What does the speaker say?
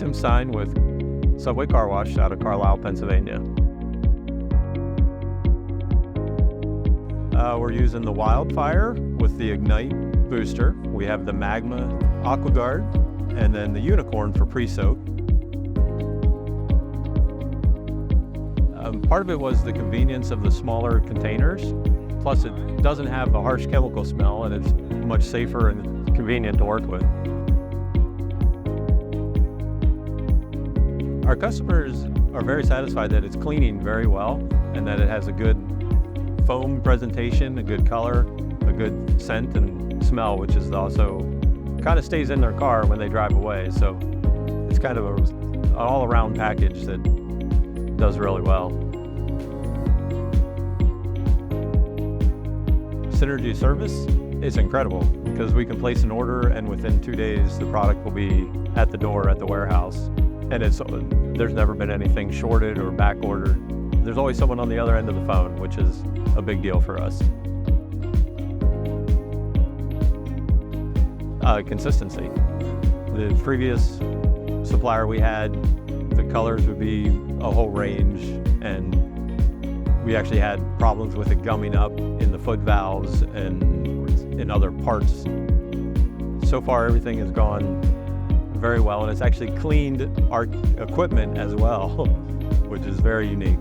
Tim Stine with Subway Carwash out of Carlisle, Pennsylvania. We're using the Wildfire with the Ignite booster. We have the Magma AquaGuard and then the Unicorn for pre-soak. Part of it was the convenience of the smaller containers. Plus it doesn't have a harsh chemical smell and it's much safer and convenient to work with. Our customers are very satisfied that it's cleaning very well and that it has a good foam presentation, a good color, a good scent and smell, which is also kind of stays in their car when they drive away. So it's kind of an all-around package that does really well. Synergy service is incredible because we can place an order and within 2 days the product will be at the door at the warehouse. And there's never been anything shorted or back ordered. There's always someone on the other end of the phone, which is a big deal for us. Consistency. The previous supplier we had, the colors would be a whole range, and we actually had problems with it gumming up in the foot valves and in other parts. So far, everything has gone very well, and it's actually cleaned our equipment as well, which is very unique.